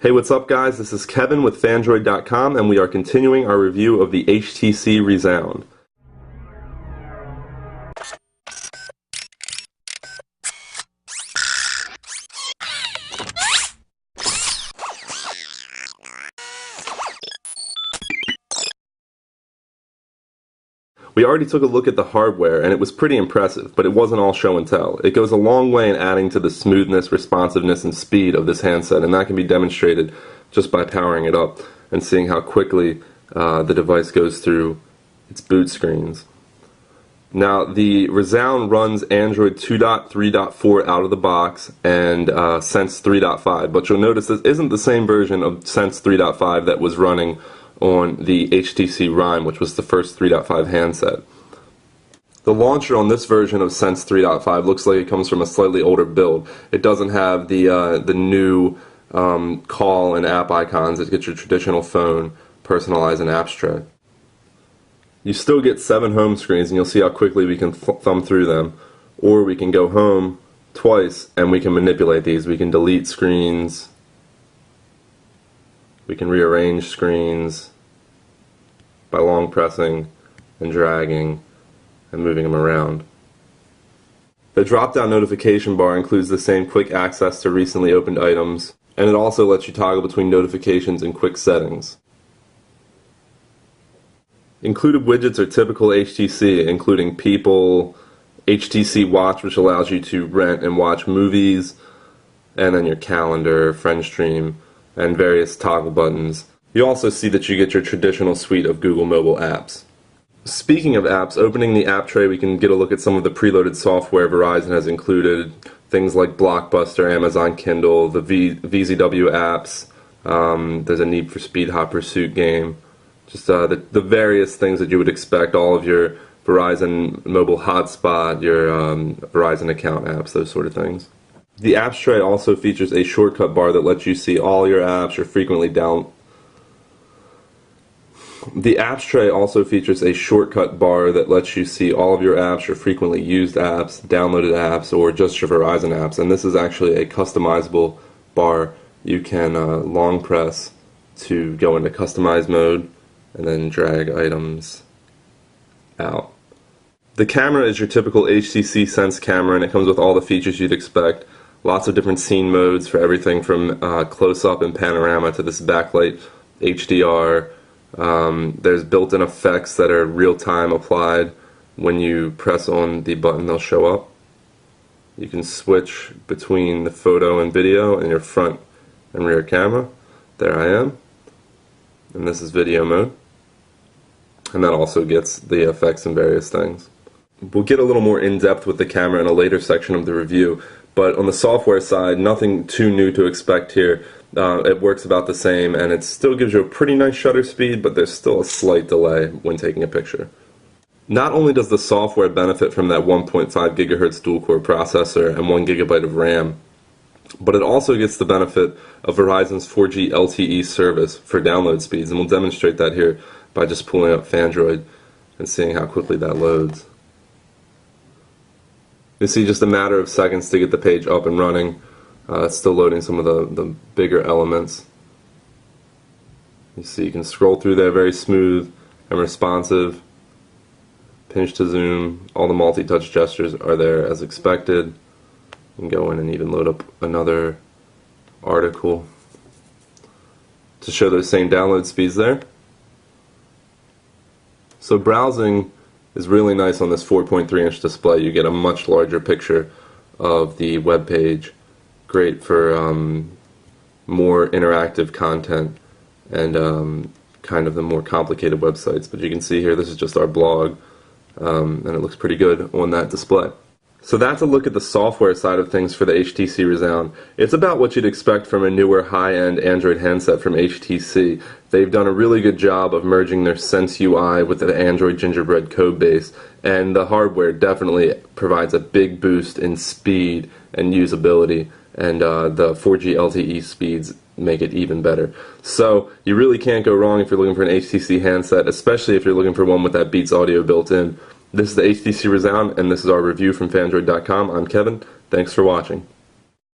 Hey, what's up guys? This is Kevin with Phandroid.com and we are continuing our review of the HTC Resound. We already took a look at the hardware and it was pretty impressive, but it wasn't all show and tell. It goes a long way in adding to the smoothness, responsiveness, and speed of this handset, and that can be demonstrated just by powering it up and seeing how quickly the device goes through its boot screens. Now, the Resound runs Android 2.3.4 out of the box and Sense 3.5, but you'll notice this isn't the same version of Sense 3.5 that was running on the HTC Rime, which was the first 3.5 handset. The launcher on this version of Sense 3.5 looks like it comes from a slightly older build. It doesn't have the new call and app icons that get your traditional phone personalized in apps tray. You still get 7 home screens, and you'll see how quickly we can thumb through them. Or we can go home twice and we can manipulate these. We can delete screens, we can rearrange screens by long pressing and dragging and moving them around. The drop-down notification bar includes the same quick access to recently opened items, and it also lets you toggle between notifications and quick settings. Included widgets are typical HTC, including People, HTC Watch, which allows you to rent and watch movies, and then your calendar, FriendStream, and various toggle buttons. You also see that you get your traditional suite of Google mobile apps. Speaking of apps, opening the app tray, we can get a look at some of the preloaded software Verizon has included. Things like Blockbuster, Amazon Kindle, the VZW apps, there's a Need for Speed Hot Pursuit game. Just the various things that you would expect, all of your Verizon mobile hotspot, your Verizon account apps, those sort of things. The apps tray also features a shortcut bar that lets you see all your apps, your frequently down. The apps tray also features a shortcut bar that lets you see all of your apps, your frequently used apps, downloaded apps, or just your Verizon apps. And this is actually a customizable bar. You can long press to go into customize mode and then drag items out. The camera is your typical HTC Sense camera, and it comes with all the features you'd expect. Lots of different scene modes for everything from close-up and panorama to this backlight HDR. There's built-in effects that are real-time applied. When you press on the button, they'll show up. You can switch between the photo and video and your front and rear camera. There I am. And this is video mode. And that also gets the effects and various things. We'll get a little more in-depth with the camera in a later section of the review, but on the software side, nothing too new to expect here. It works about the same, and it still gives you a pretty nice shutter speed, but there's still a slight delay when taking a picture. Not only does the software benefit from that 1.5 GHz dual-core processor and 1 GB of RAM, but it also gets the benefit of Verizon's 4G LTE service for download speeds, and we'll demonstrate that here by just pulling up Phandroid and seeing how quickly that loads. You see just a matter of seconds to get the page up and running. It's still loading some of the bigger elements. You see you can scroll through there, very smooth and responsive. Pinch to zoom, all the multi-touch gestures are there as expected. You can go in and even load up another article to show those same download speeds there. So browsing is really nice on this 4.3-inch display. You get a much larger picture of the web page. Great for more interactive content and kind of the more complicated websites. But you can see here, this is just our blog, and it looks pretty good on that display. So that's a look at the software side of things for the HTC Resound. It's about what you'd expect from a newer high-end Android handset from HTC. They've done a really good job of merging their Sense UI with the Android Gingerbread code base, and the hardware definitely provides a big boost in speed and usability, and the 4G LTE speeds make it even better. So you really can't go wrong if you're looking for an HTC handset, especially if you're looking for one with that Beats audio built in. This is the HTC Resound, and this is our review from Phandroid.com. I'm Kevin. Thanks for watching.